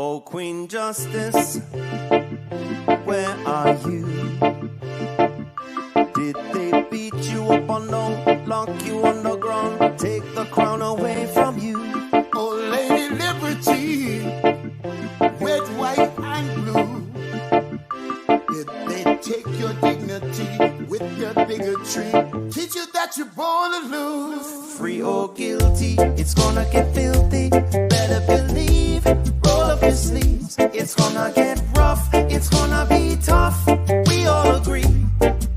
Oh, Queen Justice, where are you? Did they beat you up or no? Lock you underground, take the crown away from you? Oh, Lady Liberty, red, white, and blue. Did they take your dignity with their bigotry? Teach you that you're born to lose. Free or guilty, it's gonna get filthy. Better believe, roll up your sleeves. It's gonna get rough, it's gonna be tough. We all agree,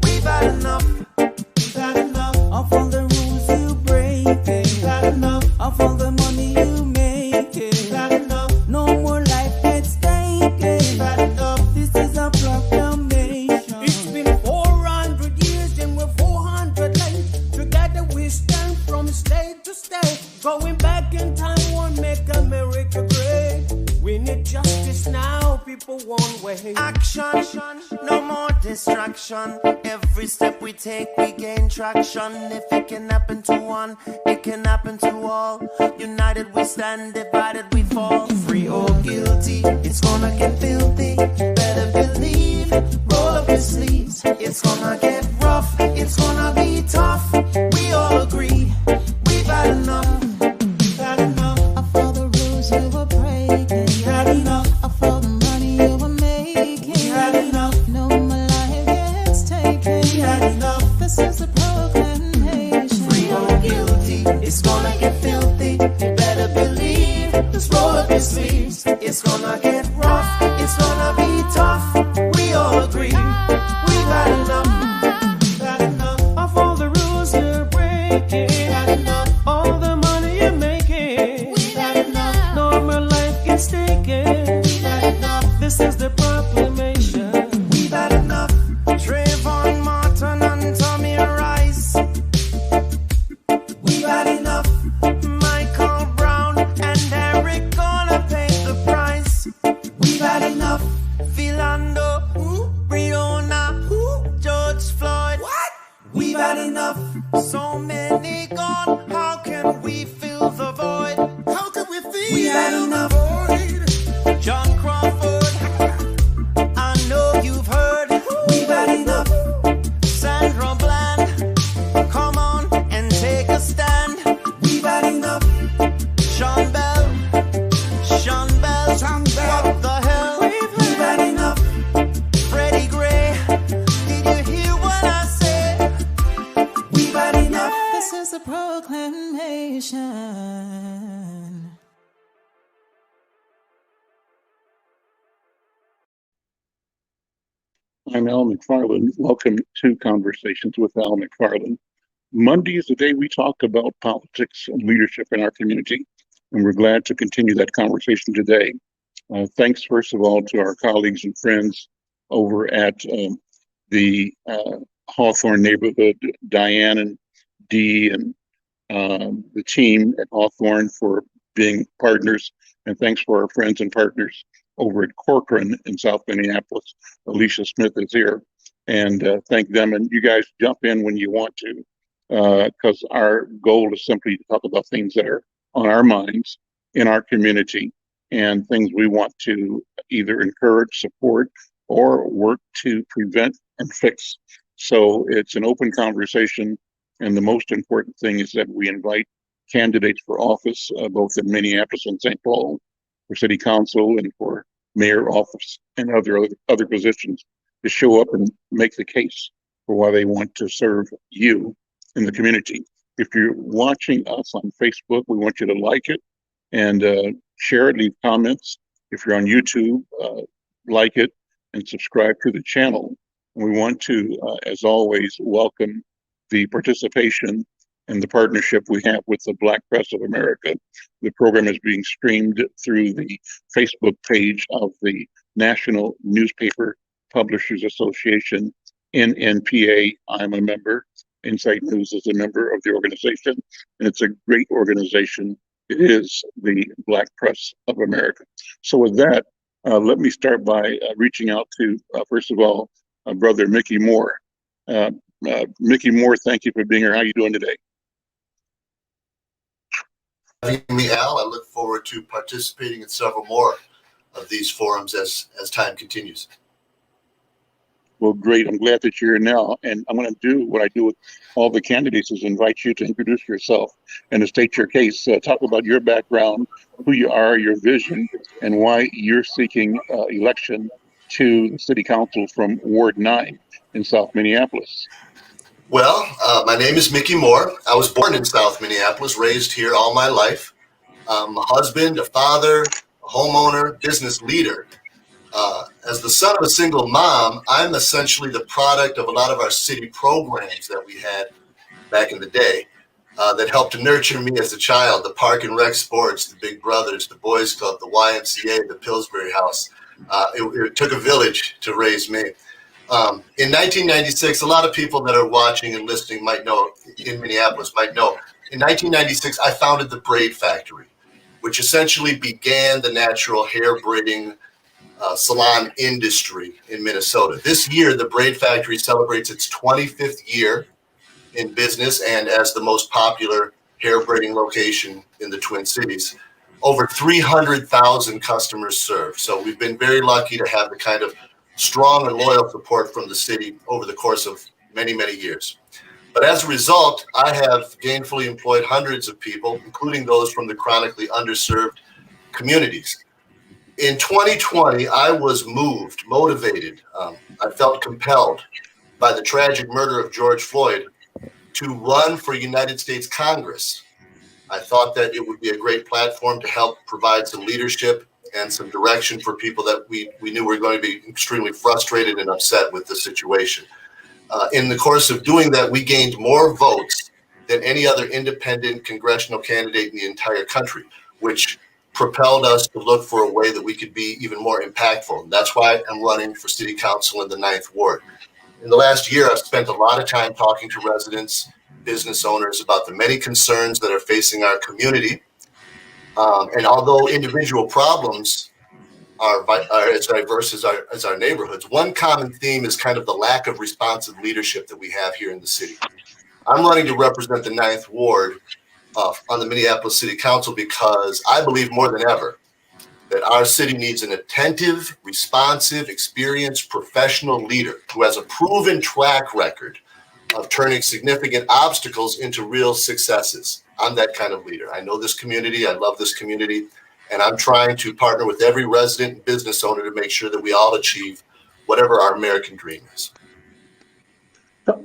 we've had enough. We've had enough of all the rules you break. We've had enough of all the money you make. We've had enough. No more life at stake. We've had enough. This is a proclamation. It's been 400 years and we're 400 late. Together we stand from state to state. Going back in time won't make America great. We need justice now, people won't wait. Action, no more distraction. Every step we take, we gain traction. If it can happen to one, it can happen to all. United we stand, divided we fall. Free or guilty, it's gonna get filthy. Better believe, roll up your sleeves. It's gonna get rough, it's gonna be tough. We all agree, we've had enough. We've had enough of all the rules you were breaking. We've had enough of all the money you were making. We had enough. No more life gets taken. We had enough. This is a proclamation. Free or guilty, it's gonna get filthy. You better believe, just roll up your sleeves. It's gonna get rough, it's gonna be tough. We all agree, we've had enough. We've had enough of all the rules you're breaking. We've had enough. All the money you're making. We've had enough. No more life gets taken. We've had enough. This is the proclamation. We've had enough. Trayvon Martin and Tommy Rice. We've had enough. Michael Brown and Eric gonna pay the price. We've had enough. Philando, Breonna, George Floyd. What? We've had enough. So many gone, how can we fill the void? How can we feel? We've had enough. John Crawford, I know you've heard. We've had enough. Sandra Bland, come on and take a stand. We've had enough. Sean Bell, Sean Bell. what the hell? We've had enough. Freddie Gray, did you hear what I said? We've had enough. This is a proclamation. I'm Al McFarlane. Welcome to Conversations with Al McFarlane. Monday is the day we talk about politics and leadership in our community, and we're glad to continue that conversation today. Thanks, first of all, to our colleagues and friends over at the Hawthorne neighborhood, Diane and Dee and the team at Hawthorne for being partners, and thanks for our friends and partners over at Corcoran in South Minneapolis. Alicia Smith is here, and thank them. And you guys jump in when you want to, because our goal is simply to talk about things that are on our minds in our community and things we want to either encourage, support, or work to prevent and fix. So it's an open conversation, and the most important thing is that we invite candidates for office, both in Minneapolis and St. Paul, for city council and for mayor office and other positions, to show up and make the case for why they want to serve you in the community. If you're watching us on Facebook, we want you to like it and share it, leave comments. If you're on YouTube, like it and subscribe to the channel. And we want to, as always, welcome the participation and the partnership we have with the Black Press of America. The program is being streamed through the Facebook page of the National Newspaper Publishers Association, NNPA. I'm a member. Insight News is a member of the organization, and it's a great organization. It is the Black Press of America. So with that, let me start by reaching out to, first of all, Brother Mickey Moore. Mickey Moore, thank you for being here. How are you doing today? Having me, Al. I look forward to participating in several more of these forums as time continues. Well, great. I'm glad that you're here now. And I'm going to do what I do with all the candidates is invite you to introduce yourself and to state your case. Talk about your background, who you are, your vision, and why you're seeking election to the city council from Ward 9 in South Minneapolis. Well, my name is Mickey Moore. I was born in South Minneapolis, raised here all my life. I'm a husband, a father, a homeowner, business leader. As the son of a single mom, I'm essentially the product of a lot of our city programs that we had back in the day that helped to nurture me as a child. The Park and Rec sports, the Big Brothers, the Boys Club, the YMCA, the Pillsbury House. It took a village to raise me. In 1996, a lot of people that are watching and listening might know, in Minneapolis might know, in 1996, I founded the Braid Factory, which essentially began the natural hair braiding salon industry in Minnesota. This year, the Braid Factory celebrates its 25th year in business and as the most popular hair braiding location in the Twin Cities. Over 300,000 customers served. So we've been very lucky to have the kind of strong and loyal support from the city over the course of many, many years. But as a result, I have gainfully employed hundreds of people, including those from the chronically underserved communities. In 2020, I was moved, motivated. I felt compelled by the tragic murder of George Floyd to run for United States Congress. I thought that it would be a great platform to help provide some leadership and some direction for people that we knew were going to be extremely frustrated and upset with the situation. In the course of doing that, we gained more votes than any other independent congressional candidate in the entire country, which propelled us to look for a way that we could be even more impactful. And that's why I'm running for city council in the 9th Ward. In the last year, I've spent a lot of time talking to residents, business owners about the many concerns that are facing our community. And although individual problems are as diverse as our neighborhoods, one common theme is kind of the lack of responsive leadership that we have here in the city. I'm running to represent the 9th Ward on the Minneapolis City Council because I believe more than ever that our city needs an attentive, responsive, experienced, professional leader who has a proven track record of turning significant obstacles into real successes. I'm that kind of leader. I know this community. I love this community. And I'm trying to partner with every resident and business owner to make sure that we all achieve whatever our American dream is.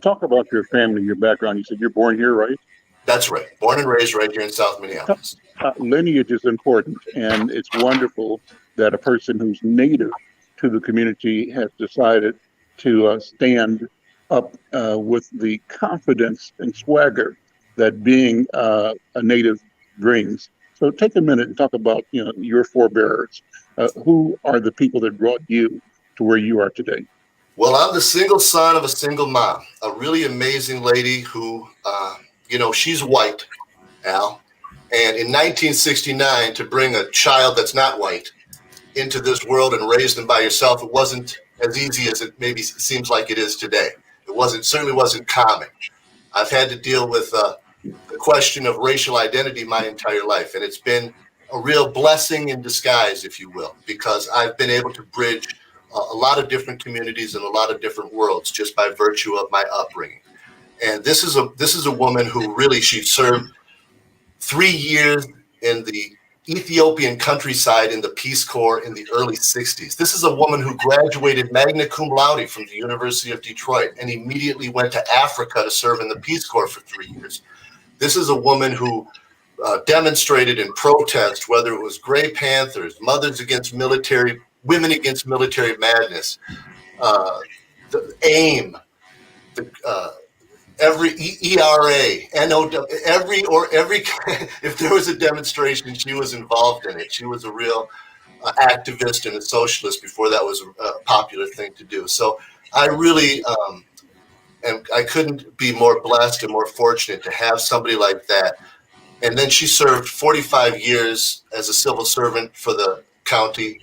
Talk about your family, your background. You said you're born here, right? That's right. Born and raised right here in South Minneapolis. Lineage is important, and it's wonderful that a person who's native to the community has decided to stand up with the confidence and swagger that being a native brings. So take a minute and talk about your forebears. Who are the people that brought you to where you are today? Well, I'm the single son of a single mom, a really amazing lady who, she's white, Al. And in 1969, to bring a child that's not white into this world and raise them by yourself, it wasn't as easy as it maybe seems like it is today. Certainly wasn't common. I've had to deal with the question of racial identity my entire life. And it's been a real blessing in disguise, if you will, because I've been able to bridge a lot of different communities and a lot of different worlds just by virtue of my upbringing. And this is a woman who really, she served 3 years in the Ethiopian countryside in the Peace Corps in the early 60s. This is a woman who graduated magna cum laude from the University of Detroit and immediately went to Africa to serve in the Peace Corps for 3 years. This is a woman who demonstrated in protest, whether it was Gray Panthers, Mothers Against Military, Women Against Military Madness, the AIM, every ERA, NOW, every if there was a demonstration, she was involved in it. She was a real activist and a socialist before that was a popular thing to do. So I really, and I couldn't be more blessed and more fortunate to have somebody like that. And then she served 45 years as a civil servant for the county.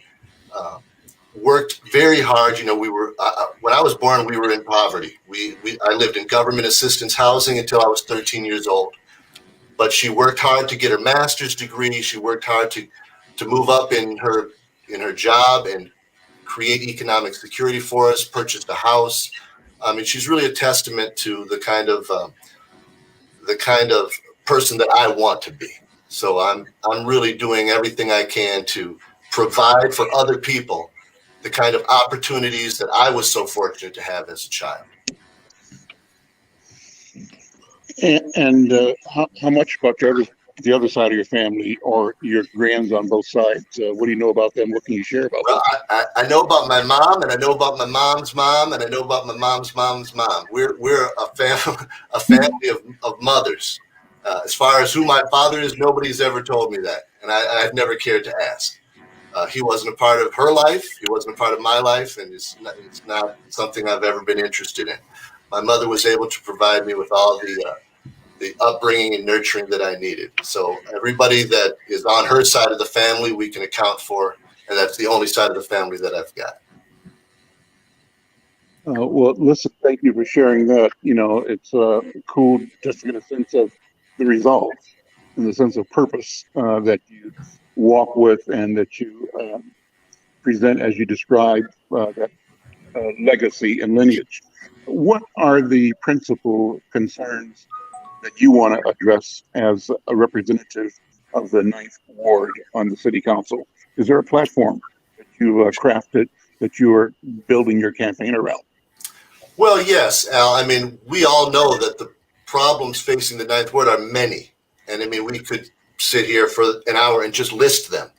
Worked very hard. We were when I was born, we were in poverty. I lived in government assistance housing until I was 13 years old. But she worked hard to get her master's degree. She worked hard to move up in her in her job and create economic security for us, purchased a house. I mean, she's really a testament to the kind of person that I want to be. So I'm really doing everything I can to provide for other people the kind of opportunities that I was so fortunate to have as a child. And how much about the other side of your family or your grands on both sides? What do you know about them? What can you share about Well, them? I know about my mom, and I know about my mom's mom, and I know about my mom's mom's mom. We're a family of mothers. As far as who my father is, nobody's ever told me that, and I've never cared to ask. He wasn't a part of her life. He wasn't a part of my life, and it's not something I've ever been interested in. My mother was able to provide me with all the upbringing and nurturing that I needed. So everybody that is on her side of the family, we can account for, and that's the only side of the family that I've got. Well, listen, thank you for sharing that. You know, it's cool just to get a sense of the resolve and the sense of purpose that you walk with and that you present as you describe that legacy and lineage. What are the principal concerns that you want to address as a representative of the Ninth Ward on the City Council? Is there a platform that you crafted that you are building your campaign around? Well, yes, Al. I mean, we all know that the problems facing the Ninth Ward are many. And I mean, we could sit here for an hour and just list them.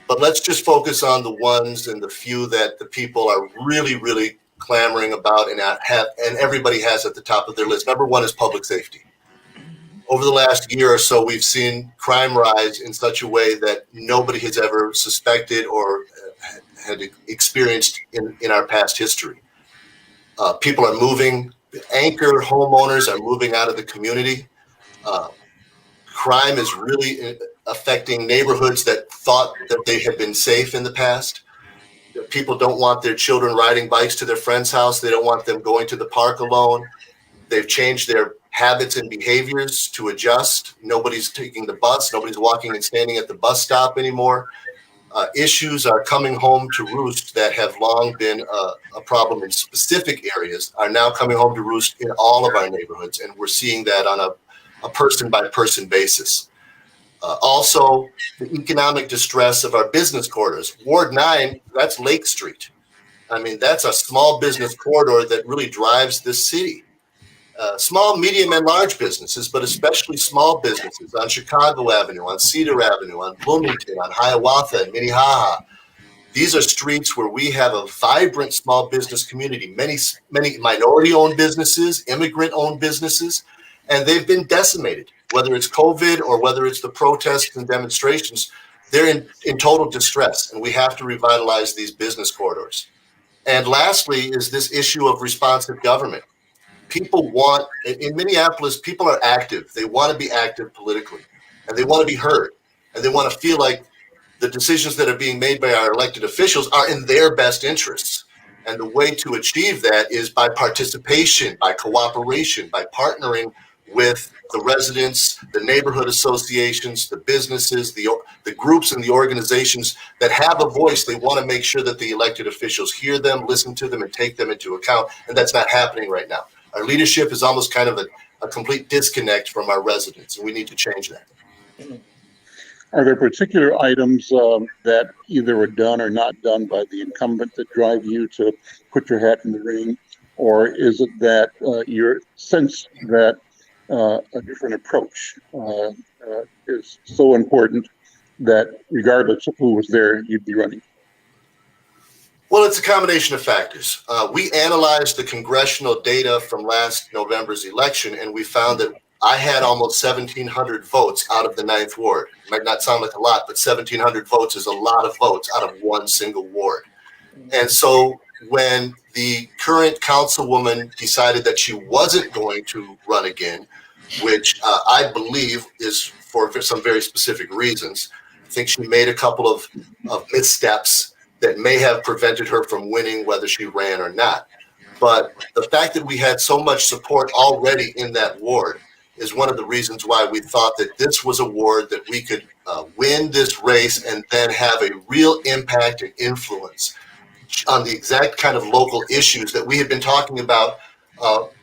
But let's just focus on the ones and the few that the people are really, really clamoring about and everybody has at the top of their list. Number one is public safety. Over the last year or so, we've seen crime rise in such a way that nobody has ever suspected or had experienced in our past history. People are moving. Anchor homeowners are moving out of the community. Crime is really affecting neighborhoods that thought that they had been safe in the past. People don't want their children riding bikes to their friend's house. They don't want them going to the park alone. They've changed their habits and behaviors to adjust. Nobody's taking the bus. Nobody's walking and standing at the bus stop anymore. Issues are coming home to roost that have long been a problem in specific areas are now coming home to roost in all of our neighborhoods. And we're seeing that on a person-by-person basis. Also, the economic distress of our business corridors. Ward 9, that's Lake Street. I mean, that's a small business corridor that really drives this city. Small, medium, and large businesses, but especially small businesses on Chicago Avenue, on Cedar Avenue, on Bloomington, on Hiawatha, and Minnehaha. These are streets where we have a vibrant small business community, many minority-owned businesses, immigrant-owned businesses, and they've been decimated. Whether it's COVID or whether it's the protests and demonstrations, they're in total distress, and we have to revitalize these business corridors. And lastly is this issue of responsive government. People want, in Minneapolis, people are active. They want to be active politically, and they want to be heard, and they want to feel like the decisions that are being made by our elected officials are in their best interests. And the way to achieve that is by participation, by cooperation, by partnering with the residents, the neighborhood associations, the businesses, the groups and the organizations that have a voice. They want to make sure that the elected officials hear them, listen to them, and take them into account. And that's not happening right now. Our leadership is almost kind of a complete disconnect from our residents, and we need to change that. Are there particular items that either were done or not done by the incumbent that drive you to put your hat in the ring? Or is it that your sense that a different approach is so important that regardless of who was there, you'd be running? Well, it's a combination of factors. We analyzed the congressional data from last November's election, and we found that I had almost 1,700 votes out of the Ninth Ward. It might not sound like a lot, but 1,700 votes is a lot of votes out of one single ward. And so when the current councilwoman decided that she wasn't going to run again, which I believe is for some very specific reasons, I think she made a couple of missteps that may have prevented her from winning whether she ran or not. But the fact that we had so much support already in that ward is one of the reasons why we thought that this was a ward that we could win this race and then have a real impact and influence on the exact kind of local issues that we had been talking about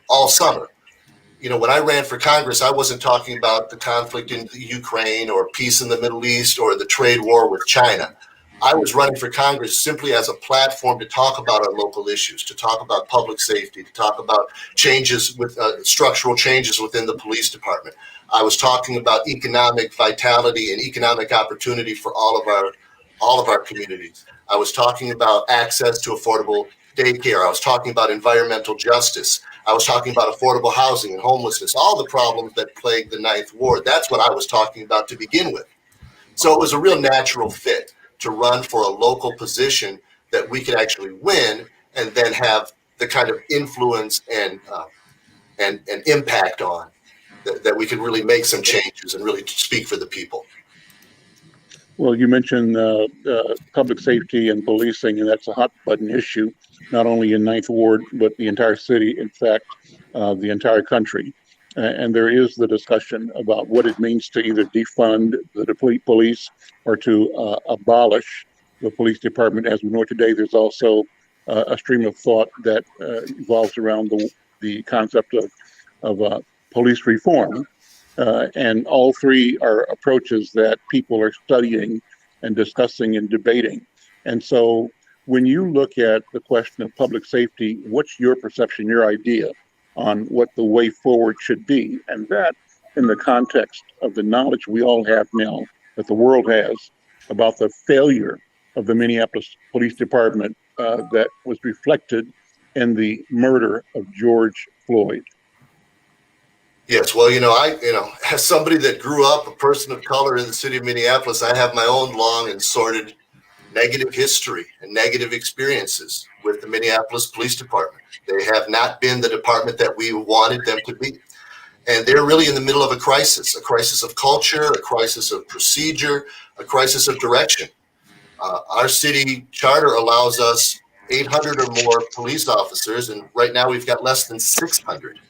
all summer. When I ran for Congress, I wasn't talking about the conflict in the Ukraine or peace in the Middle East or the trade war with China. I was running for Congress simply as a platform to talk about our local issues, to talk about public safety, to talk about changes with structural changes within the police department. I was talking about economic vitality and economic opportunity for all of our communities. I was talking about access to affordable daycare. I was talking about environmental justice. I was talking about affordable housing and homelessness, all the problems that plague the Ninth Ward. That's what I was talking about to begin with. So it was a real natural fit to run for a local position that we could actually win and then have the kind of influence and impact on that we could really make some changes and really speak for the people. Well, you mentioned public safety and policing, and that's a hot button issue, not only in Ninth Ward, but the entire city, in fact, the entire country. And there is the discussion about what it means to either defund the police or to abolish the police department. As we know today, there's also a stream of thought that revolves around the concept of police reform. And all three are approaches that people are studying and discussing and debating. And so when you look at the question of public safety, what's your perception, your idea on what the way forward should be? And that in the context of the knowledge we all have now, that the world has, about the failure of the Minneapolis Police Department that was reflected in the murder of George Floyd. Yes, well, as somebody that grew up a person of color in the city of Minneapolis, I have my own long and sordid negative history and negative experiences with the Minneapolis Police Department. They have not been the department that we wanted them to be. And they're really in the middle of a crisis of culture, a crisis of procedure, a crisis of direction. Our city charter allows us 800 or more police officers, and right now we've got less than 600.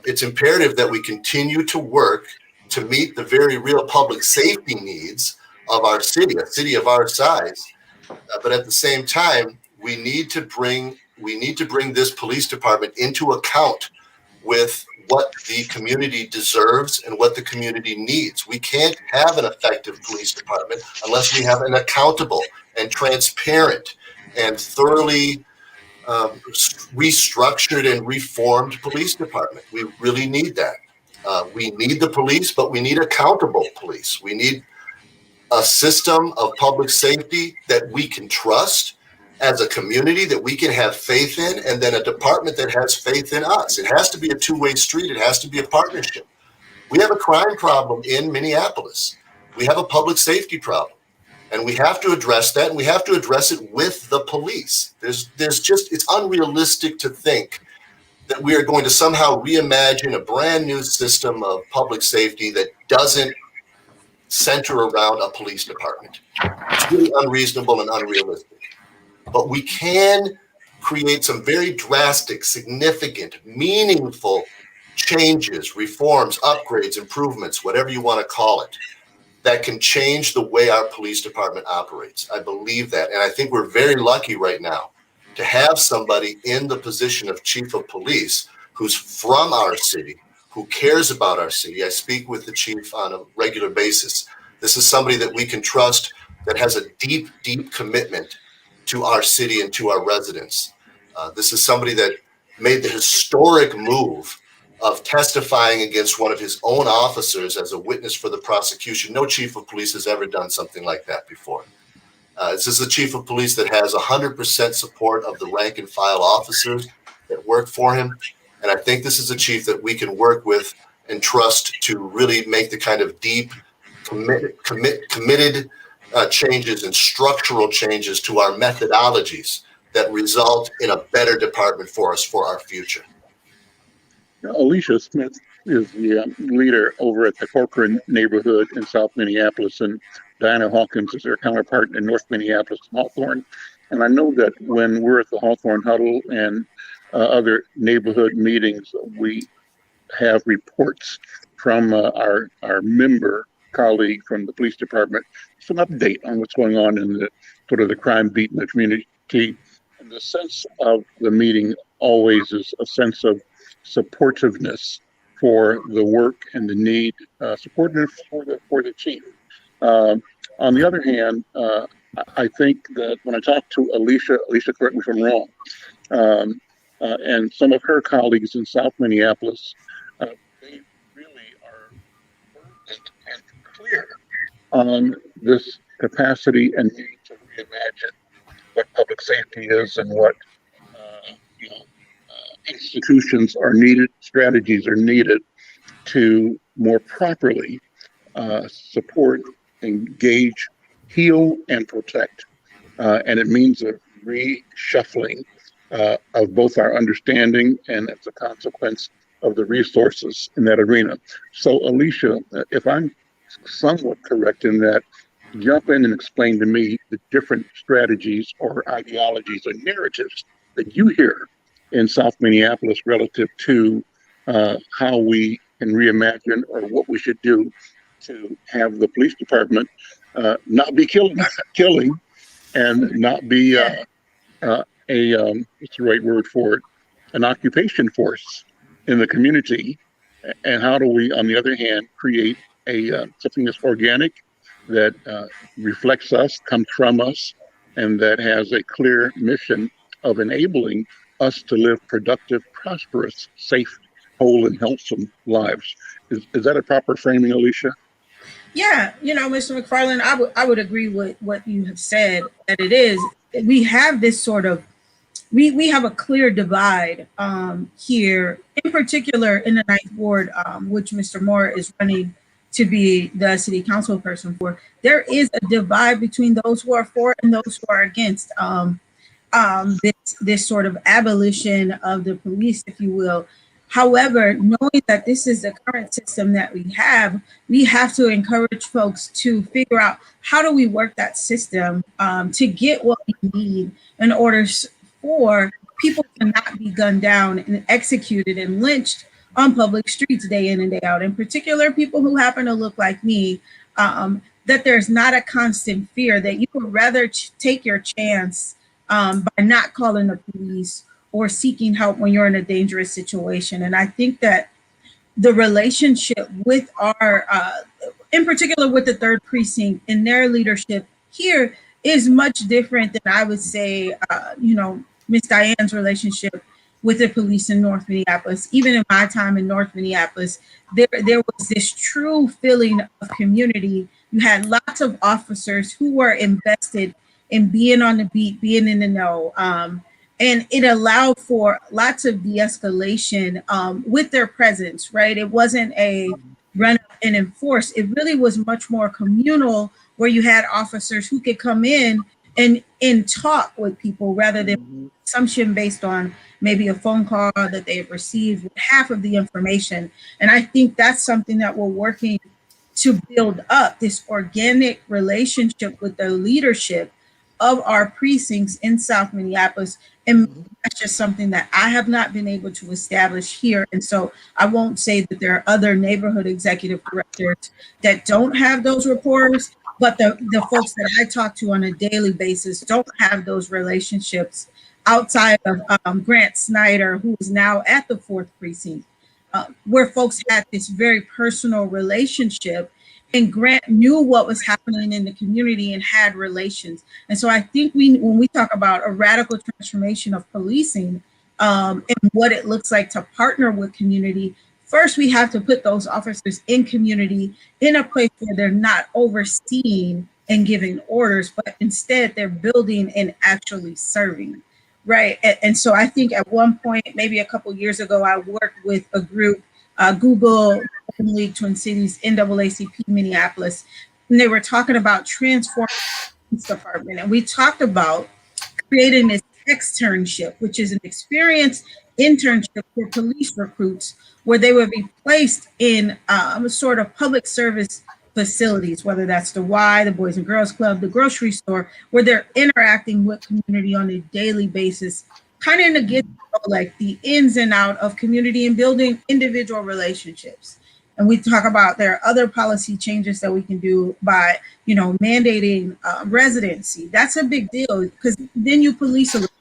It's imperative that we continue to work to meet the very real public safety needs of our city, a city of our size. But at the same time, we need to bring this police department into account with what the community deserves and what the community needs. We can't have an effective police department unless we have an accountable and transparent and thoroughly restructured and reformed police department. We really need that. We need the police, but we need accountable police. We need a system of public safety that we can trust as a community, that we can have faith in, and then a department that has faith in us. It has to be a two-way street. It has to be a partnership. We have a crime problem in Minneapolis. We have a public safety problem. And we have to address that, and we have to address it with the police. It's unrealistic to think that we are going to somehow reimagine a brand new system of public safety that doesn't center around a police department. It's really unreasonable and unrealistic. But we can create some very drastic, significant, meaningful changes, reforms, upgrades, improvements, whatever you want to call it, that can change the way our police department operates. I believe that. And I think we're very lucky right now to have somebody in the position of chief of police who's from our city, who cares about our city. I speak with the chief on a regular basis. This is somebody that we can trust, that has a deep, deep commitment to our city and to our residents. This is somebody that made the historic move of testifying against one of his own officers as a witness for the prosecution. No chief of police has ever done something like that before. This is the chief of police that has 100% support of the rank and file officers that work for him. And I think this is a chief that we can work with and trust to really make the kind of deep, committed changes and structural changes to our methodologies that result in a better department for us for our future. Alicia Smith is the leader over at the Corcoran neighborhood in South Minneapolis, and Diana Hawkins is her counterpart in North Minneapolis, Hawthorne. And I know that when we're at the Hawthorne Huddle and other neighborhood meetings, we have reports from our member colleague from the police department, some update on what's going on in the sort of the crime beat in the community. And the sense of the meeting always is a sense of supportiveness for the work and the need, supportive for the chief. On the other hand, I think that when I talk to Alicia, correct me if I'm wrong, and some of her colleagues in South Minneapolis, they really are burdened and clear on this capacity and need to reimagine what public safety is and what you know, institutions are needed, strategies are needed to more properly support, engage, heal, and protect. And it means a reshuffling of both our understanding and as a consequence of the resources in that arena. So, Alicia, if I'm somewhat correct in that, jump in and explain to me the different strategies or ideologies or narratives that you hear in South Minneapolis relative to how we can reimagine or what we should do to have the police department not be killing, and not be what's the right word for it, an occupation force in the community. And how do we, on the other hand, create something that's organic, that reflects us, comes from us, and that has a clear mission of enabling us to live productive, prosperous, safe, whole, and healthsome lives. Is that a proper framing, Alicia? Yeah, Mr. McFarlane, I would agree with what you have said, that it is. We have this sort of, we have a clear divide here, in particular in the Ninth Ward, which Mr. Moore is running to be the city council person for. There is a divide between those who are for and those who are against this sort of abolition of the police, if you will. However, knowing that this is the current system that we have to encourage folks to figure out how do we work that system to get what we need in order for people to not be gunned down and executed and lynched on public streets day in and day out. In particular, people who happen to look like me, that there's not a constant fear, that you would rather take your chance by not calling the police or seeking help when you're in a dangerous situation. And I think that the relationship with our, in particular with the third precinct and their leadership here is much different than I would say, Miss Diane's relationship with the police in North Minneapolis. Even in my time in North Minneapolis, there was this true feeling of community. You had lots of officers who were invested in being on the beat, being in the know. And it allowed for lots of de-escalation with their presence, right? It wasn't a run up and enforce. It really was much more communal, where you had officers who could come in and talk with people rather than assumption based on maybe a phone call that they have received with half of the information. And I think that's something that we're working to build up, this organic relationship with the leadership of our precincts in South Minneapolis. And that's just something that I have not been able to establish here. And so I won't say that there are other neighborhood executive directors that don't have those rapports, but the folks that I talk to on a daily basis don't have those relationships outside of Grant Snyder, who is now at the fourth precinct, where folks had this very personal relationship. And Grant knew what was happening in the community and had relations. And so I think when we talk about a radical transformation of policing and what it looks like to partner with community, first we have to put those officers in community in a place where they're not overseeing and giving orders, but instead they're building and actually serving, right? And so I think at one point, maybe a couple of years ago, I worked with a group, Google League Twin Cities, NAACP Minneapolis, and they were talking about transforming the police department. And we talked about creating this externship, which is an experience internship for police recruits, where they would be placed in sort of public service facilities, whether that's the Y, the Boys and Girls Club, the grocery store, where they're interacting with community on a daily basis, kind of get like the ins and out of community and building individual relationships. And we talk about there are other policy changes that we can do by, mandating residency. That's a big deal because then you police a little.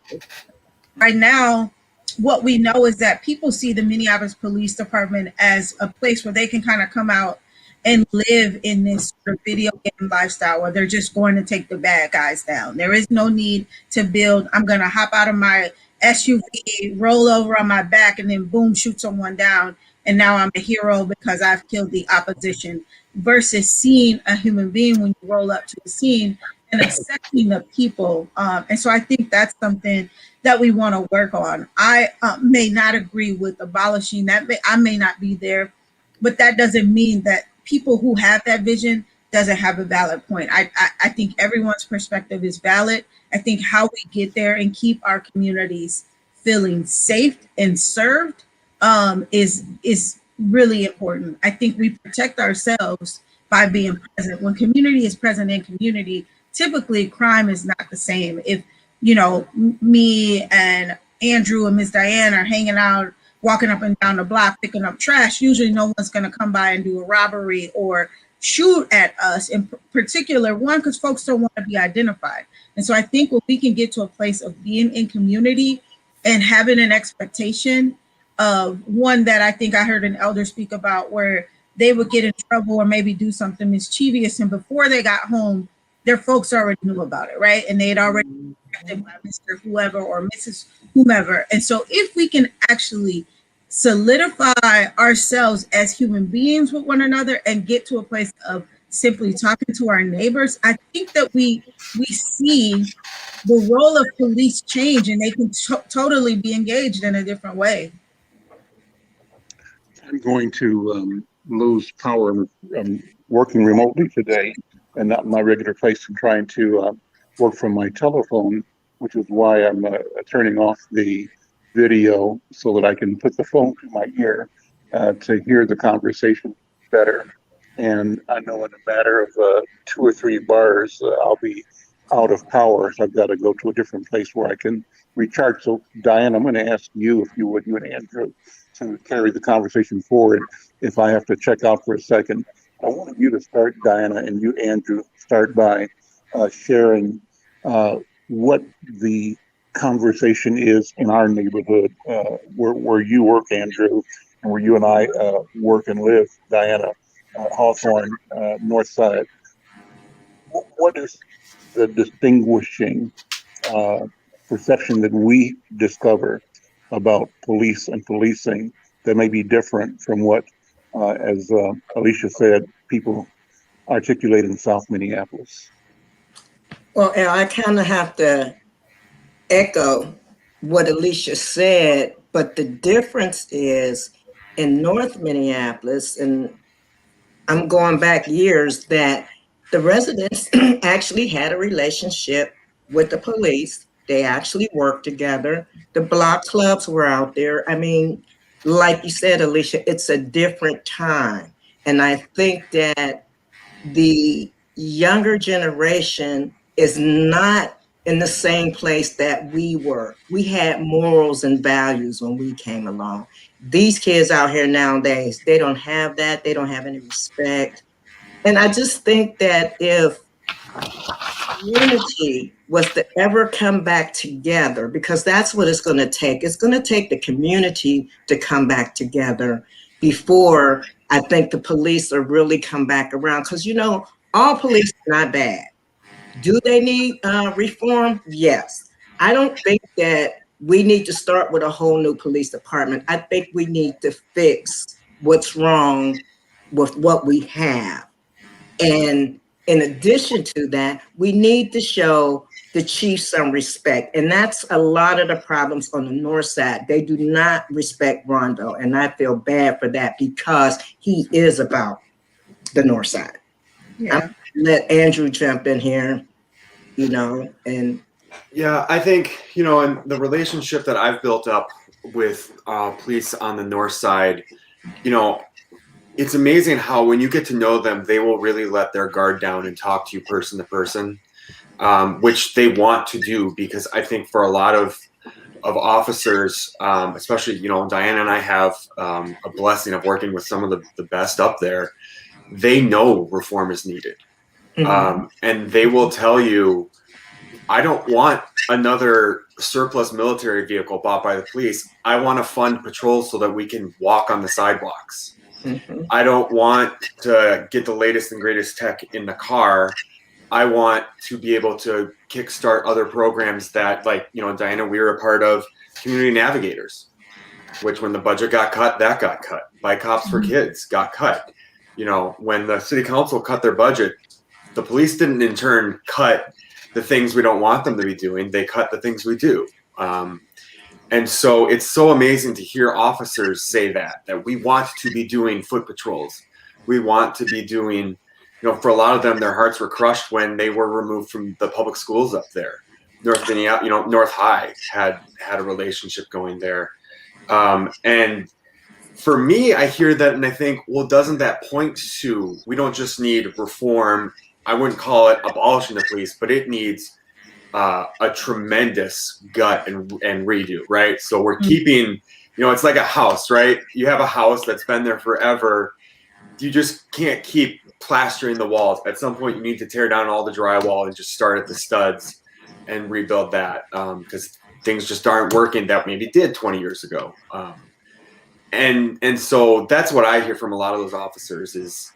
Right now, what we know is that people see the Minneapolis Police Department as a place where they can kind of come out and live in this sort of video game lifestyle where they're just going to take the bad guys down. There is no need to build, I'm going to hop out of my SUV, roll over on my back, and then boom, shoot someone down. And now I'm a hero because I've killed the opposition, versus seeing a human being when you roll up to the scene and accepting the people. And so I think that's something that we want to work on. I may not agree with abolishing that. I may not be there, but that doesn't mean that people who have that vision doesn't have a valid point. I think everyone's perspective is valid. I think how we get there and keep our communities feeling safe and served is really important. I think we protect ourselves by being present. When community is present in community, typically crime is not the same. If me and Andrew and Miss Diane are hanging out, walking up and down the block, picking up trash, usually no one's going to come by and do a robbery or shoot at us in particular, one, because folks don't want to be identified. And so I think when we can get to a place of being in community and having an expectation of one that I think I heard an elder speak about, where they would get in trouble or maybe do something mischievous, and before they got home, their folks already knew about it, right? And they had already by Mr. Whoever or Mrs. Whomever. And so if we can actually solidify ourselves as human beings with one another and get to a place of simply talking to our neighbors, I think that we see the role of police change, and they can totally be engaged in a different way. I'm going to lose power. I'm working remotely today and not in my regular place, and trying to work from my telephone, which is why I'm turning off the video so that I can put the phone to my ear to hear the conversation better. And I know in a matter of 2 or 3 bars, I'll be out of power. So I've got to go to a different place where I can recharge. So Diane, I'm going to ask you, if you would, you and Andrew, to carry the conversation forward if I have to check out for a second. I want you to start, Diana, and you, Andrew, start by sharing what the conversation is in our neighborhood, where you work, Andrew, and where you and I work and live, Diana, Hawthorne, North Side. What is the distinguishing perception that we discover about police and policing that may be different from what, as Alicia said, people articulate in South Minneapolis? Well, and I kind of have to echo what Alicia said, but the difference is in North Minneapolis, and I'm going back years, that the residents actually had a relationship with the police. They actually worked together. The block clubs were out there. I mean, like you said, Alicia, it's a different time. And I think that the younger generation is not in the same place that we were. We had morals and values when we came along. These kids out here nowadays, they don't have that. They don't have any respect. And I just think that if unity was to ever come back together, because that's what it's going to take. It's going to take the community to come back together before I think the police are really come back around. Because, all police are not bad. Do they need reform? Yes. I don't think that we need to start with a whole new police department. I think we need to fix what's wrong with what we have. And in addition to that, we need to show the chief some respect. And that's a lot of the problems on the North Side. They do not respect Rondo. And I feel bad for that because he is about the North Side. Yeah. I'm gonna let Andrew jump in here, and yeah, I think, and the relationship that I've built up with police on the North Side, it's amazing how when you get to know them, they will really let their guard down and talk to you person to person, which they want to do, because I think for a lot of officers, especially, Diana and I have a blessing of working with some of the best up there. They know reform is needed. And they will tell you, I don't want another surplus military vehicle bought by the police. I want to fund patrols so that we can walk on the sidewalks. I don't want to get the latest and greatest tech in the car. I want to be able to kickstart other programs that, like, Diana, we were a part of Community Navigators, which when the budget got cut, that got cut. Buy Cops for Kids got cut. When the city council cut their budget, the police didn't in turn cut the things we don't want them to be doing. They cut the things we do. And so it's so amazing to hear officers say that we want to be doing foot patrols. We want to be doing, for a lot of them, their hearts were crushed when they were removed from the public schools up there. North Minneapolis, North High had a relationship going there. And for me, I hear that and I think, well, doesn't that point to, we don't just need reform. I wouldn't call it abolishing the police, but it needs a tremendous gut and redo, right? So we're keeping, it's like a house, right? You have a house that's been there forever. You just can't keep plastering the walls. At some point, you need to tear down all the drywall and just start at the studs and rebuild that, because things just aren't working that maybe did 20 years ago. And so that's what I hear from a lot of those officers is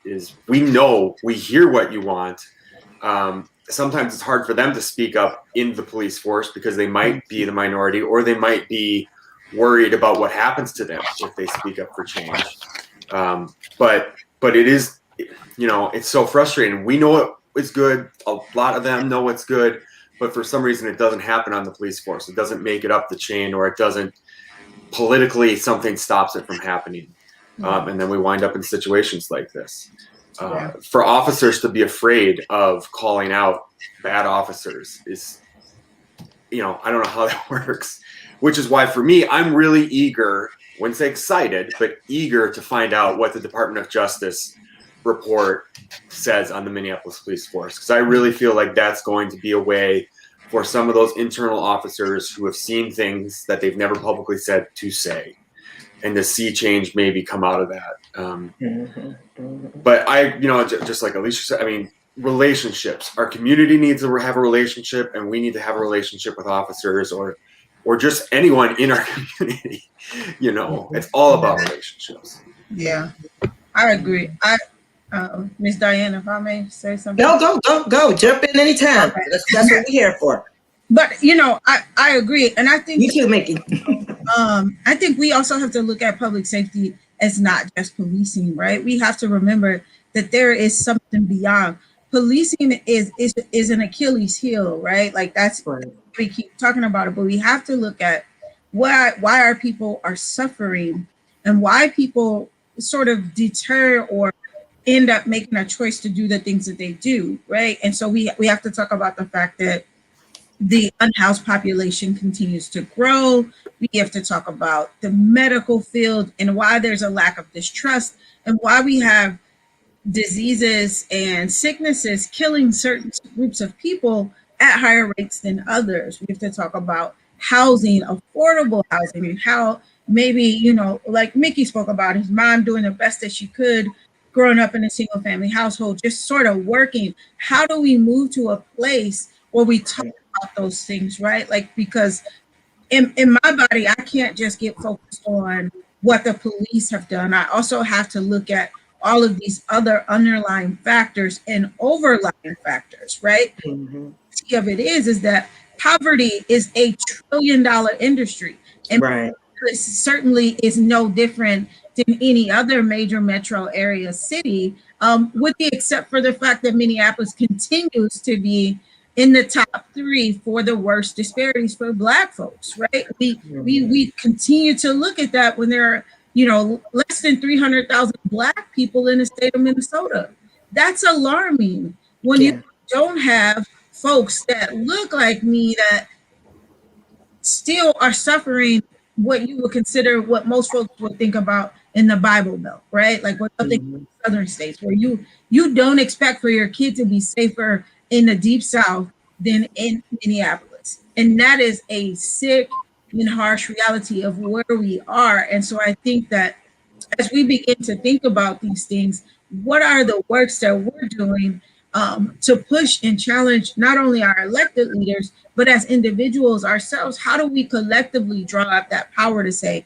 we hear what you want. Sometimes it's hard for them to speak up in the police force because they might be the minority, or they might be worried about what happens to them if they speak up for change. But it is, it's so frustrating. We know it's good. A lot of them know it's good, but for some reason it doesn't happen on the police force. It doesn't make it up the chain, or it doesn't politically, something stops it from happening. And then we wind up in situations like this. For officers to be afraid of calling out bad officers is, I don't know how that works, which is why for me, I'm really eager, I wouldn't say excited, but eager to find out what the Department of Justice report says on the Minneapolis police force. Because I really feel like that's going to be a way for some of those internal officers who have seen things that they've never publicly said to say, and to see change maybe come out of that. But just like Alicia said, relationships. Our community needs to have a relationship, and we need to have a relationship with officers or just anyone in our community. It's all about relationships. Yeah, I agree. Miss Diana, if I may say something. No, go. Jump in anytime. Okay. That's what we're here for. But I agree, and I think you too, Mickey. I think we also have to look at public safety as not just policing, right? We have to remember that there is something beyond. Policing is an Achilles heel, right? Like that's right. We keep talking about it, but we have to look at why our people are suffering and why people sort of deter or end up making a choice to do the things that they do, right? And so we have to talk about the fact that the unhoused population continues to grow. We have to talk about the medical field and why there's a lack of distrust and why we have diseases and sicknesses killing certain groups of people at higher rates than others. We have to talk about housing, affordable housing, and how maybe, like Mickey spoke about, his mom doing the best that she could growing up in a single family household, just sort of working. How do we move to a place where we talk about those things, right? Like, because in my body, I can't just get focused on what the police have done. I also have to look at all of these other underlying factors and overlying factors, right? The key of it is that poverty is a $1 trillion industry. And right. It certainly is no different than any other major metro area city, with the except for the fact that Minneapolis continues to be in the top 3 for the worst disparities for Black folks, right? We continue to look at that when there are, less than 300,000 Black people in the state of Minnesota. That's alarming when you don't have folks that look like me that still are suffering what you would consider what most folks would think about in the Bible Belt, right? Like what something in southern states where you don't expect for your kid to be safer in the deep South than in Minneapolis. And that is a sick in harsh reality of where we are. And so I think that as we begin to think about these things, what are the works that we're doing to push and challenge not only our elected leaders, but as individuals ourselves? How do we collectively draw up that power to say,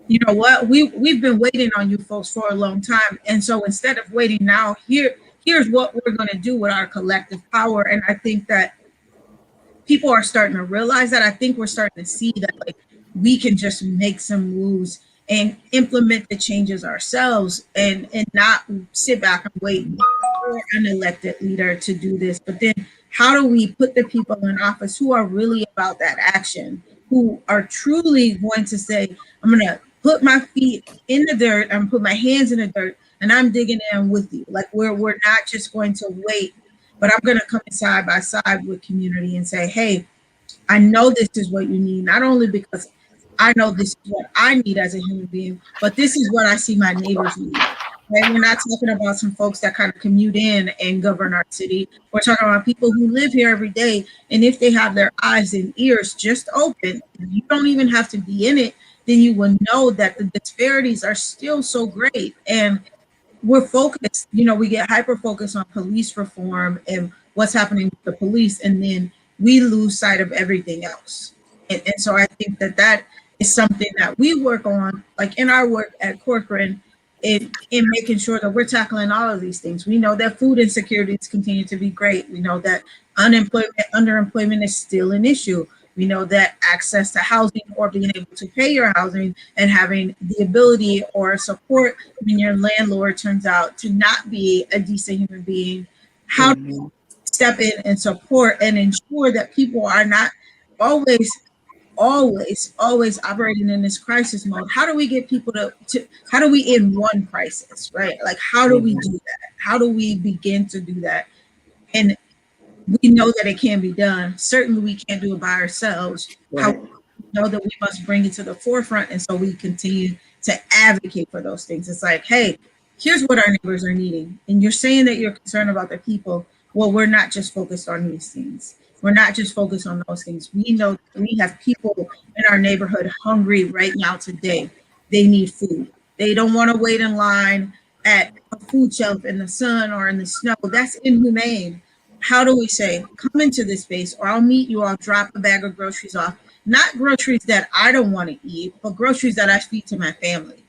you know what, we've been waiting on you folks for a long time, and so instead of waiting now, here's what we're going to do with our collective power. And I think that people are starting to realize that. I think we're starting to see that, like, we can just make some moves and implement the changes ourselves, and not sit back and wait for an elected leader to do this. But then how do we put the people in office who are really about that action, who are truly going to say, I'm going to put my feet in the dirt, I'm put my hands in the dirt, and I'm digging in with you. Like, we're not just going to wait, but I'm going to come side by side with community and say, hey, I know this is what you need, not only because I know this is what I need as a human being, but this is what I see my neighbors need. Right? We're not talking about some folks that kind of commute in and govern our city. We're talking about people who live here every day. And if they have their eyes and ears just open, you don't even have to be in it, then you will know that the disparities are still so great. And we're focused, we get hyper focused on police reform and what's happening with the police, and then we lose sight of everything else. And so I think that is something that we work on, like in our work at Corcoran, in making sure that we're tackling all of these things. We know that food insecurities continue to be great. We know that underemployment is still an issue. We know that access to housing, or being able to pay your housing, and having the ability or support when your landlord turns out to not be a decent human being, how do you step in and support and ensure that people are not always operating in this crisis mode? How do we get people to how do we end one crisis, right? Like, how do we do that? How do we begin to do that? And we know that it can be done. Certainly we can't do it by ourselves. Right. How we know that we must bring it to the forefront, and so we continue to advocate for those things. It's like, hey, here's what our neighbors are needing, and you're saying that you're concerned about the people. Well, we're not just focused on these things. We're not just focused on those things. We know that we have people in our neighborhood hungry right now today. They need food. They don't want to wait in line at a food shelf in the sun or in the snow. That's inhumane. How do we say, come into this space, or I'll meet you, I'll drop a bag of groceries off, not groceries that I don't want to eat, but groceries that I feed to my family.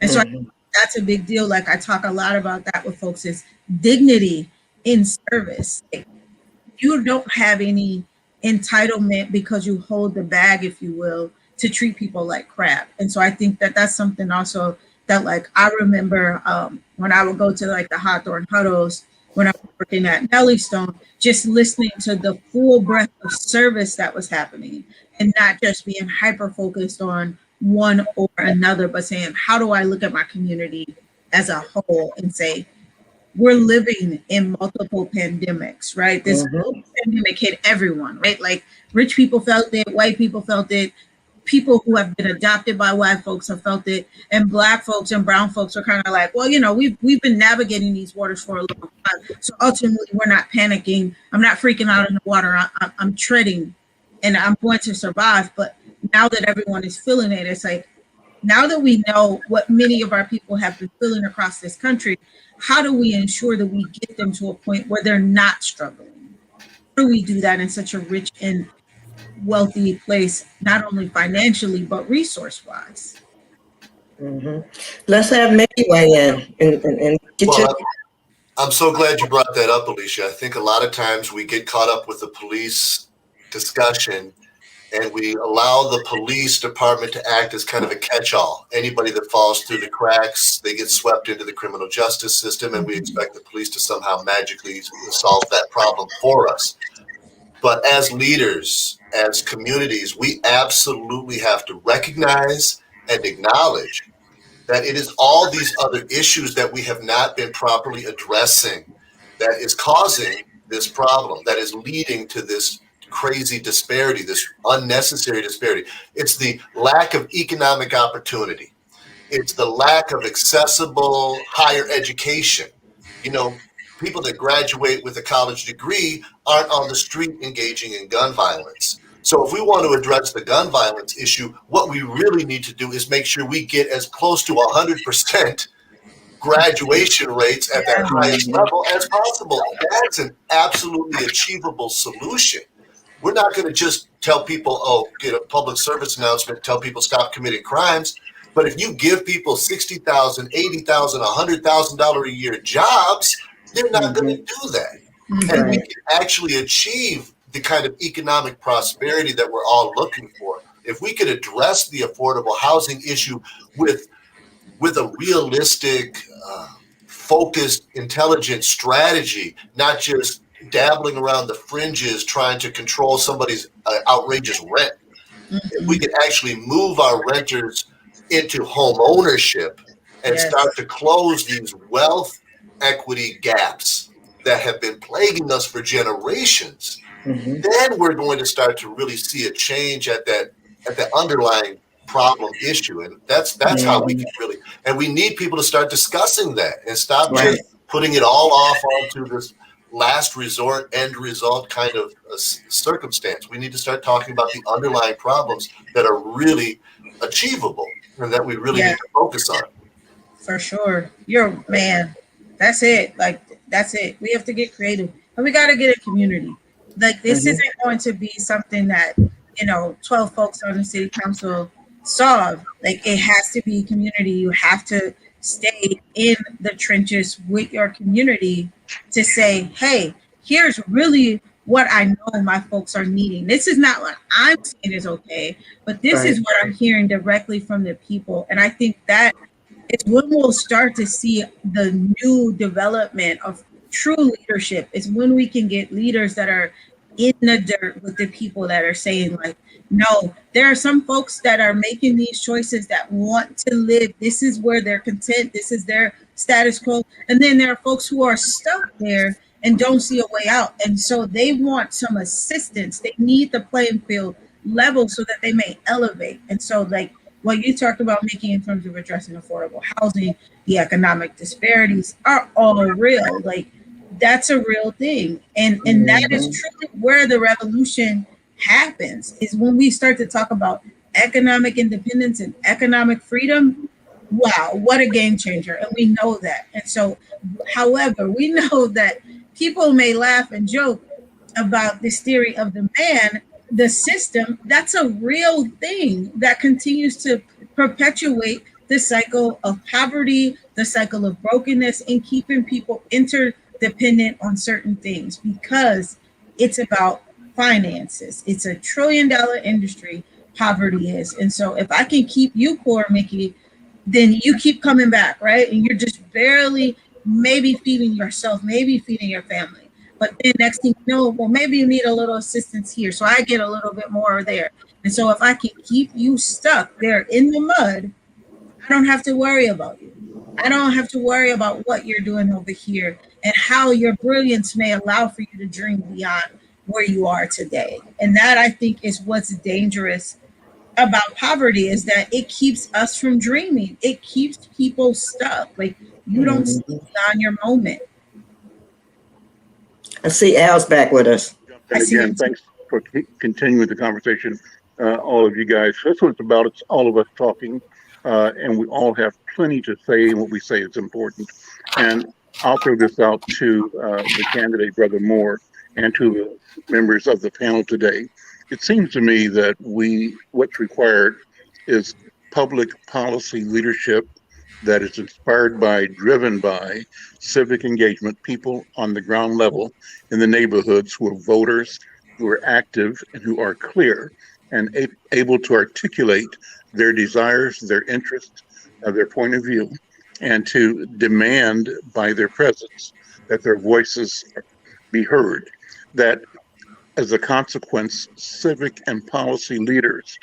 And so I think that's a big deal. Like, I talk a lot about that with folks, is dignity in service. Like, you don't have any entitlement because you hold the bag, if you will, to treat people like crap. And so I think that that's something also that, like, I remember when I would go to like the Hawthorne huddles when I was working at Nellystone, just listening to the full breadth of service that was happening, and not just being hyper focused on one or another, but saying, how do I look at my community as a whole and say, we're living in multiple pandemics, right? This pandemic hit everyone, right? Like, rich people felt it, white people felt it, people who have been adopted by white folks have felt it, and Black folks and brown folks are kind of like, well, we've been navigating these waters for a long time, so ultimately we're not panicking. I'm not freaking out in the water. I'm treading, and I'm going to survive. But now that everyone is feeling it, it's like, now that we know what many of our people have been feeling across this country, how do we ensure that we get them to a point where they're not struggling? How do we do that in such a rich and wealthy place, not only financially, but resource-wise? Let's have Mickey weigh in and get Well, your... I'm so glad you brought that up, Alicia. I think a lot of times we get caught up with the police discussion, and we allow the police department to act as kind of a catch-all. Anybody that falls through the cracks, they get swept into the criminal justice system, and we expect the police to somehow magically solve that problem for us. But as leaders, as communities, we absolutely have to recognize and acknowledge that it is all these other issues that we have not been properly addressing that is causing this problem, that is leading to this crazy disparity, this unnecessary disparity. It's the lack of economic opportunity. It's the lack of accessible higher education. People that graduate with a college degree aren't on the street engaging in gun violence. So if we want to address the gun violence issue, what we really need to do is make sure we get as close to 100% graduation rates at that highest level as possible. That's an absolutely achievable solution. We're not going to just tell people, oh, get a public service announcement, tell people stop committing crimes. But if you give people $60,000, $80,000, $100,000 a year jobs, they're not going to do that. And we can actually achieve the kind of economic prosperity that we're all looking for. If we could address the affordable housing issue with a realistic, focused, intelligent strategy, not just dabbling around the fringes trying to control somebody's outrageous rent. If we could actually move our renters into home ownership and start to close these wealth equity gaps that have been plaguing us for generations, then we're going to start to really see a change at that underlying problem issue. And that's how we can really, and we need people to start discussing that and stop just putting it all off onto this last resort, end result kind of circumstance. We need to start talking about the underlying problems that are really achievable and that we really need to focus on. For sure. You're, man, that's it. Like, that's it. We have to get creative, and we got to get a community. Like, this isn't going to be something that, 12 folks on the city council solve. Like, it has to be community. You have to stay in the trenches with your community to say, hey, here's really what I know my folks are needing. This is not what I'm saying is okay, but this is what I'm hearing directly from the people. And I think that it's when we'll start to see the new development of true leadership. It's when we can get leaders that are in the dirt with the people that are saying, like, no, there are some folks that are making these choices that want to live. This is where they're content. This is their status quo. And then there are folks who are stuck there and don't see a way out. And so they want some assistance. They need the playing field level so that they may elevate. And so, like, what you talked about making in terms of addressing affordable housing, the economic disparities are all real. Like, that's a real thing. And that is truly where the revolution happens, is when we start to talk about economic independence and economic freedom. Wow, what a game changer. And we know that. And so, however, we know that people may laugh and joke about this theory of the man, the system. That's a real thing that continues to perpetuate the cycle of poverty, the cycle of brokenness, and keeping people interdependent on certain things, because it's about finances. It's a $1 trillion industry, poverty is. And so if I can keep you poor, Mickey, then you keep coming back, right? And you're just barely maybe feeding yourself, maybe feeding your family. But then next thing you know, well, maybe you need a little assistance here, so I get a little bit more there. And so if I can keep you stuck there in the mud, I don't have to worry about you. I don't have to worry about what you're doing over here and how your brilliance may allow for you to dream beyond where you are today. And that, I think, is what's dangerous about poverty, is that it keeps us from dreaming. It keeps people stuck. Like, you don't see beyond your moment. I see Al's back with us. And again, thanks for continuing the conversation, all of you guys. That's what it's about. It's all of us talking, and we all have plenty to say, and what we say is important. And I'll throw this out to the candidate, Brother Moore, and to the members of the panel today. It seems to me that what's required is public policy leadership that is inspired by, driven by civic engagement, people on the ground level in the neighborhoods who are voters, who are active, and who are clear and able to articulate their desires, their interests, their point of view, and to demand by their presence that their voices be heard. That as a consequence, civic and policy leaders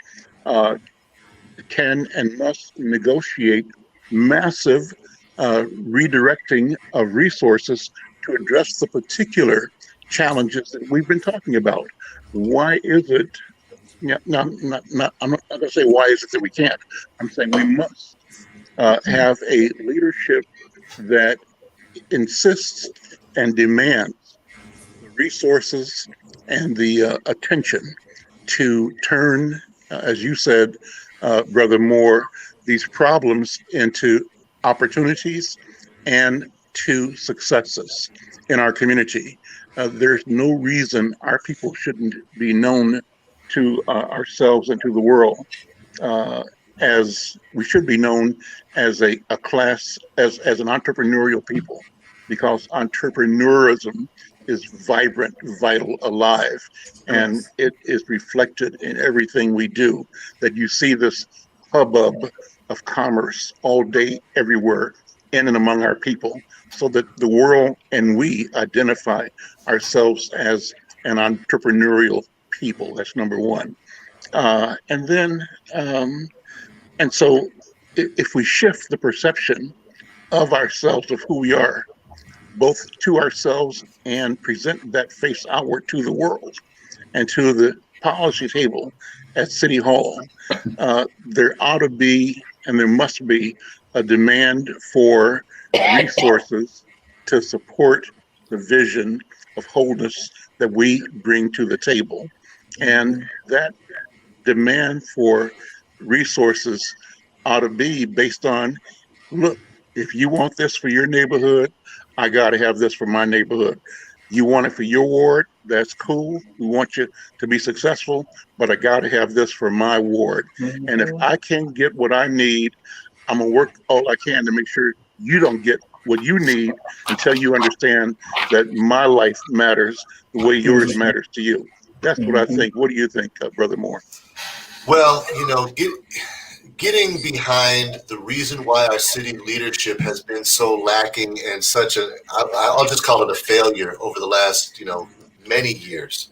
can and must negotiate massive redirecting of resources to address the particular challenges that we've been talking about. Why is it? I'm not going to say why is it that we can't. I'm saying we must have a leadership that insists and demands the resources and the attention to turn, as you said, Brother Moore, these problems into opportunities and to successes in our community. There's no reason our people shouldn't be known to ourselves and to the world as we should be known as a class, as an entrepreneurial people, because entrepreneurism is vibrant, vital, alive, and it is reflected in everything we do. That you see this hubbub of commerce all day, everywhere, in and among our people, so that the world and we identify ourselves as an entrepreneurial people. That's number one. And then, and so if we shift the perception of ourselves, of who we are, both to ourselves and present that face outward to the world and to the policy table at City Hall, there ought to be and there must be a demand for resources to support the vision of wholeness that we bring to the table. And that demand for resources ought to be based on, look, if you want this for your neighborhood, I got to have this for my neighborhood. You want it for your ward, that's cool. We want you to be successful, but I got to have this for my ward. And if I can't get what I need, I'm going to work all I can to make sure you don't get what you need until you understand that my life matters the way yours matters to you. That's what I think. What do you think, Brother Moore? Well, getting behind the reason why our city leadership has been so lacking and such I'll just call it a failure over the last, many years,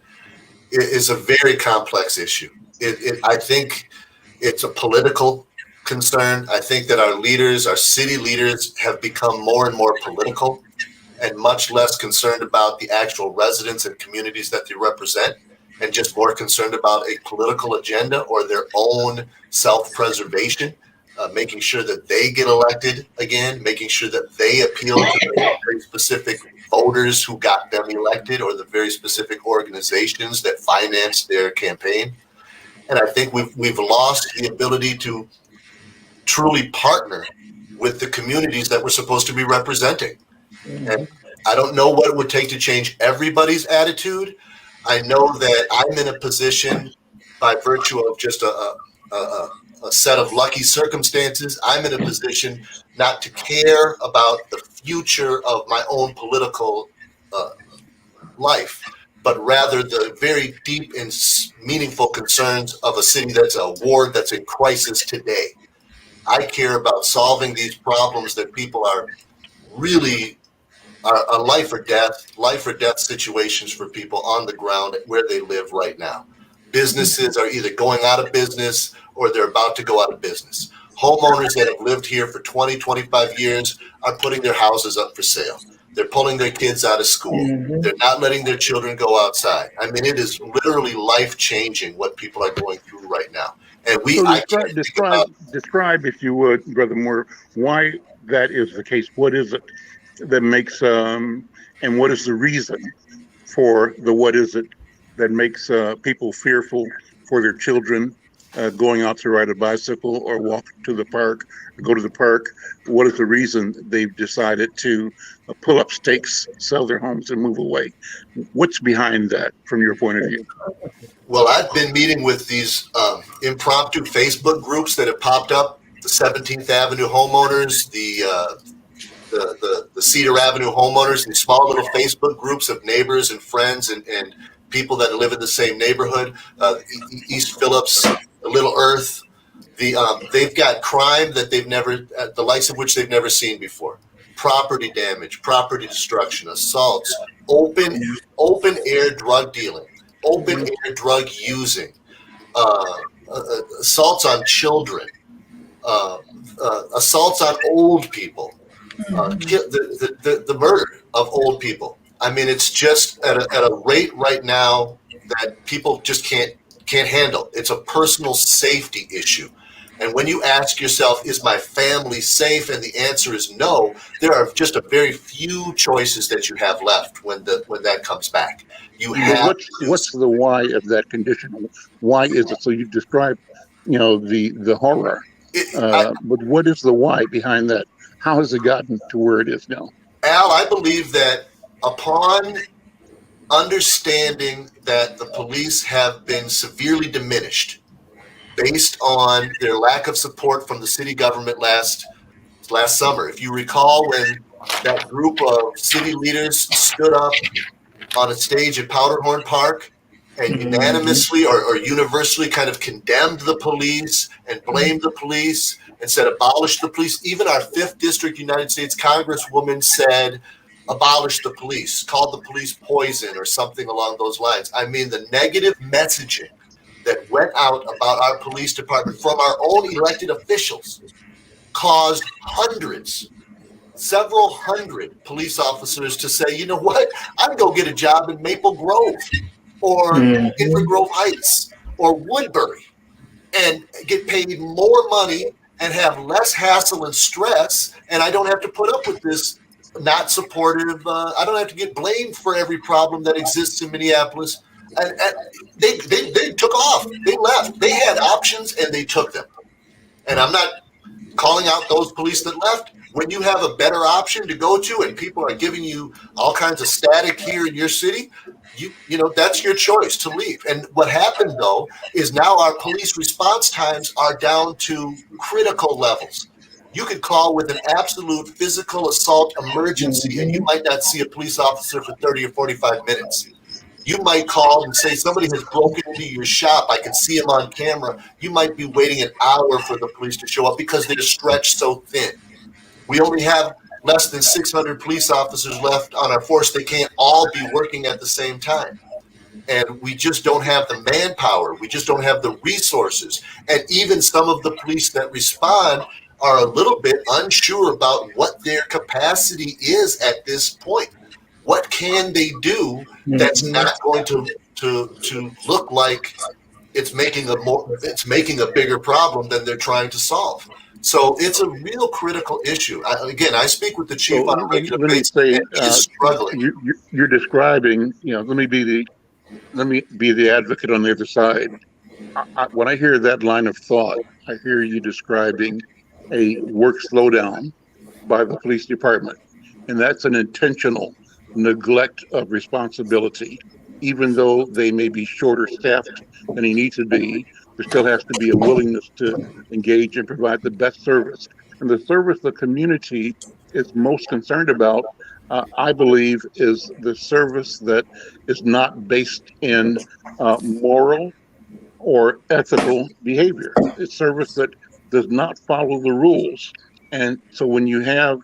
is a very complex issue. I think it's a political concern. I think that our city leaders have become more and more political and much less concerned about the actual residents and communities that they represent, and just more concerned about a political agenda or their own self-preservation, making sure that they get elected again, making sure that they appeal to the very specific voters who got them elected or the very specific organizations that finance their campaign. And I think we've lost the ability to truly partner with the communities that we're supposed to be representing. And I don't know what it would take to change everybody's attitude. I know that I'm in a position, by virtue of just a set of lucky circumstances, I'm in a position not to care about the future of my own political life, but rather the very deep and meaningful concerns of a city that's a ward that's in crisis today. I care about solving these problems that people are really are life or death situations for people on the ground where they live right now. Businesses are either going out of business or they're about to go out of business. Homeowners that have lived here for 20, 25 years are putting their houses up for sale. They're pulling their kids out of school. They're not letting their children go outside. I mean, it is literally life-changing what people are going through right now. And describe, if you would, Brother Moore, why that is the case. What is it that makes, and what is the reason for the what is it that makes people fearful for their children going out to ride a bicycle or walk to the park, or go to the park? What is the reason they've decided to pull up stakes, sell their homes, and move away? What's behind that from your point of view? Well, I've been meeting with these impromptu Facebook groups that have popped up: the 17th Avenue homeowners, the Cedar Avenue homeowners, these small little Facebook groups of neighbors and friends and people that live in the same neighborhood, East Phillips, Little Earth. They've got crime that they've never, the likes of which they've never seen before. Property damage, property destruction, assaults, open air drug dealing, open air drug using, assaults on children, assaults on old people, the murder of old people. I mean, it's just at a rate right now that people just can't handle. It's a personal safety issue. And when you ask yourself, is my family safe? And the answer is no, there are just a very few choices that you have left when that comes back. You have what's the why of that condition? Why is it? So you've described, the horror, but what is the why behind that? How has it gotten to where it is now? Al, I believe that upon understanding that the police have been severely diminished based on their lack of support from the city government last summer. If you recall, when that group of city leaders stood up on a stage at Powderhorn Park and unanimously or universally kind of condemned the police and blamed the police and said abolish the police. Even our 5th District United States Congresswoman said abolish the police, called the police poison or something along those lines. I mean, the negative messaging that went out about our police department from our own elected officials caused several hundred police officers to say, you know what, I'd go get a job in Maple Grove or Inver Grove Heights or Woodbury and get paid more money and have less hassle and stress, and I don't have to put up with this not supportive, I don't have to get blamed for every problem that exists in Minneapolis. And they took off. They left. They had options and they took them. And I'm not calling out those police that left. When you have a better option to go to and people are giving you all kinds of static here in your city, you know, that's your choice to leave. And what happened, though, is now our police response times are down to critical levels. You could call with an absolute physical assault emergency and you might not see a police officer for 30 or 45 minutes. You might call and say somebody has broken into your shop. I can see him on camera. You might be waiting an hour for the police to show up because they're stretched so thin. We only have less than 600 police officers left on our force. They can't all be working at the same time. And we just don't have the manpower. We just don't have the resources. And even some of the police that respond are a little bit unsure about what their capacity is at this point. What can they do that's not going to look like it's making a bigger problem than they're trying to solve? So it's a real critical issue. I speak with the chief on a regular basis, and he's struggling. You're describing, let me be the advocate on the other side. When I hear that line of thought, I hear you describing a work slowdown by the police department, and that's an intentional neglect of responsibility. Even though they may be shorter staffed than he needs to be, there still has to be a willingness to engage and provide the best service. And the service the community is most concerned about, I believe, is the service that is not based in moral or ethical behavior. It's service that does not follow the rules. And so when you have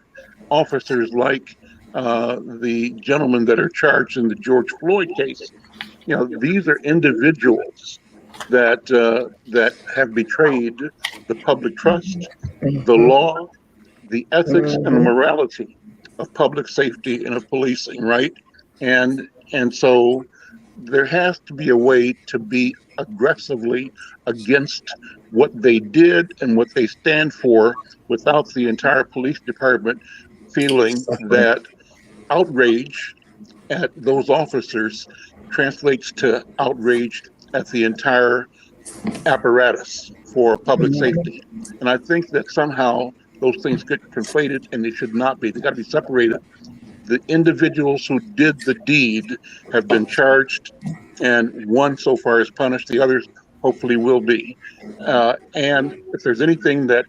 officers like the gentlemen that are charged in the George Floyd case, these are individuals that have betrayed the public trust, the law, the ethics, and the morality of public safety and of policing, right? And so there has to be a way to be aggressively against what they did and what they stand for without the entire police department feeling that outrage at those officers translates to outrage at the entire apparatus for public safety. And I think that somehow those things get conflated, and they should not be. They got to be separated. The individuals who did the deed have been charged, and one so far is punished. The others hopefully will be. And if there's anything that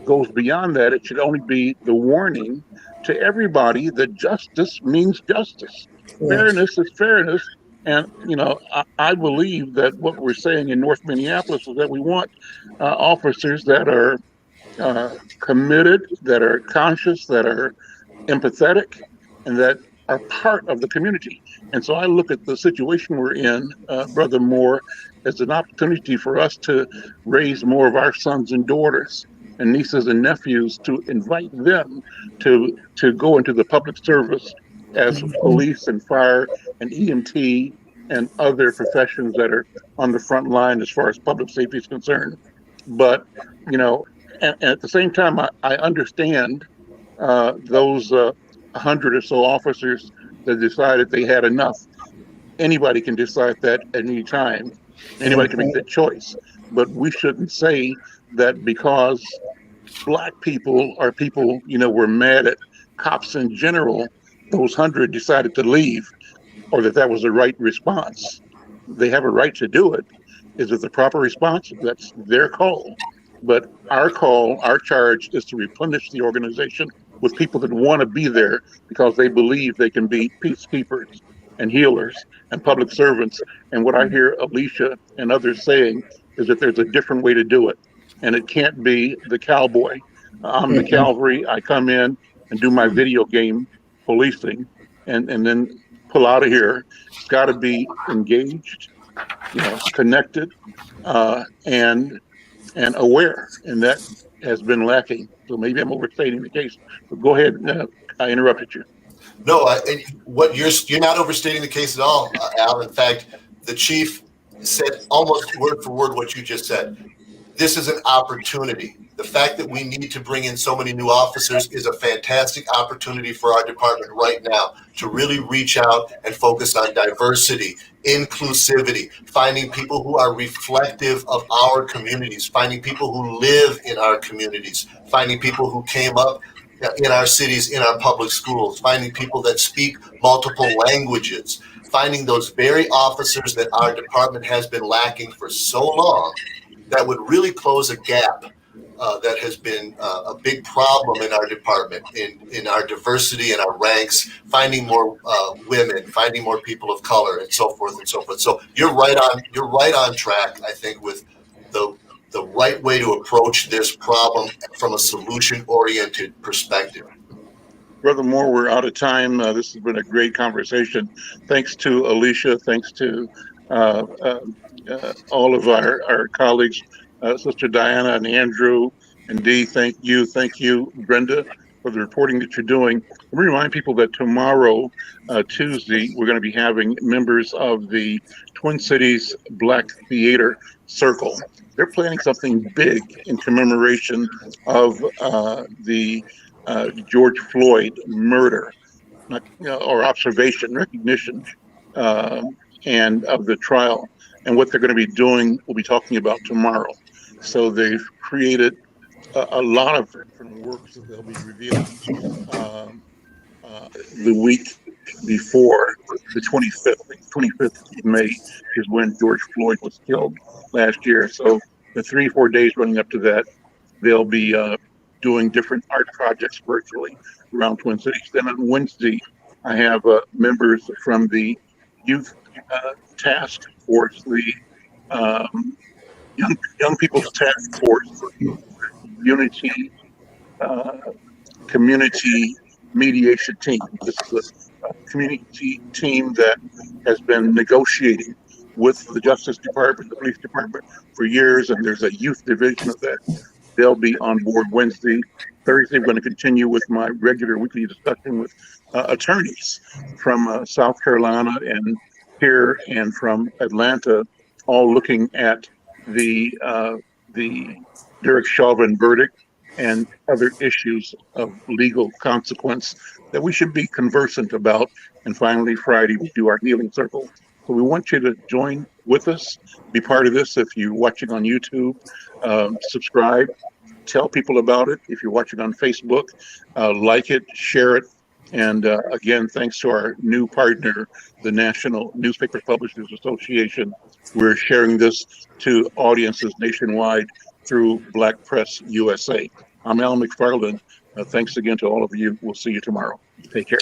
goes beyond that, it should only be the warning to everybody that justice means justice. Yes. Fairness is fairness. And, I believe that what we're saying in North Minneapolis is that we want officers that are committed, that are conscious, that are empathetic, and that are part of the community. And so I look at the situation we're in, Brother Moore, as an opportunity for us to raise more of our sons and daughters and nieces and nephews, to invite them to go into the public service as police and fire and EMT and other professions that are on the front line as far as public safety is concerned. But, you know, and at the same time, I understand those 100 or so officers that decided they had enough. Anybody can decide that at any time. Anybody can make that choice. But we shouldn't say that because Black people or people, were mad at cops in general, those 100 decided to leave, or that was the right response. They have a right to do it. Is it the proper response? That's their call. But our call, our charge is to replenish the organization with people that want to be there because they believe they can be peacekeepers and healers and public servants. And what I hear Alicia and others saying is that there's a different way to do it. And it can't be the cowboy. I'm the cavalry. I come in and do my video game policing and then pull out of here. It's got to be engaged, connected, and aware, and that has been lacking. So maybe I'm overstating the case. But go ahead. I interrupted you. No, what you're not overstating the case at all, Al. In fact, the chief said almost word for word what you just said. This is an opportunity. The fact that we need to bring in so many new officers is a fantastic opportunity for our department right now to really reach out and focus on diversity, inclusivity, finding people who are reflective of our communities, finding people who live in our communities, finding people who came up in our cities, in our public schools, finding people that speak multiple languages, finding those very officers that our department has been lacking for so long that would really close a gap that has been a big problem in our department, in our diversity in our ranks, finding more women, finding more people of color, and so forth and so forth. So you're right on track, I think, with the right way to approach this problem from a solution-oriented perspective. Brother Moore, we're out of time. This has been a great conversation. Thanks to Alicia. Thanks to all of our colleagues, Sister Diana and Andrew and Dee. Thank you, Brenda, for the reporting that you're doing. Let me remind people that tomorrow, Tuesday, we're going to be having members of the Twin Cities Black Theater Circle. They're planning something big in commemoration of the George Floyd murder, or observation, recognition, and of the trial. And what they're going to be doing, we'll be talking about tomorrow. So they've created a lot of different works that they'll be revealing the week before the 25th. The 25th of May is when George Floyd was killed last year. So the 3-4 days running up to that, they'll be doing different art projects virtually around Twin Cities. Then on Wednesday, I have members from the Youth Task Force, the Young People's Task Force, Unity Community Mediation Team. This is a community team that has been negotiating with the Justice Department, the Police Department for years, and there's a youth division of that. They'll be on board Wednesday. Thursday, I'm going to continue with my regular weekly discussion with attorneys from South Carolina and here and from Atlanta, all looking at the Derek Chauvin verdict and other issues of legal consequence that we should be conversant about. And finally, Friday, we do our healing circle. So we want you to join with us, be part of this. If you're watching on YouTube, subscribe, tell people about it. If you're watching on Facebook, like it, share it. And again, thanks to our new partner, the National Newspaper Publishers Association. We're sharing this to audiences nationwide through Black Press USA. I'm Al McFarlane. Thanks again to all of you. We'll see you tomorrow. Take care.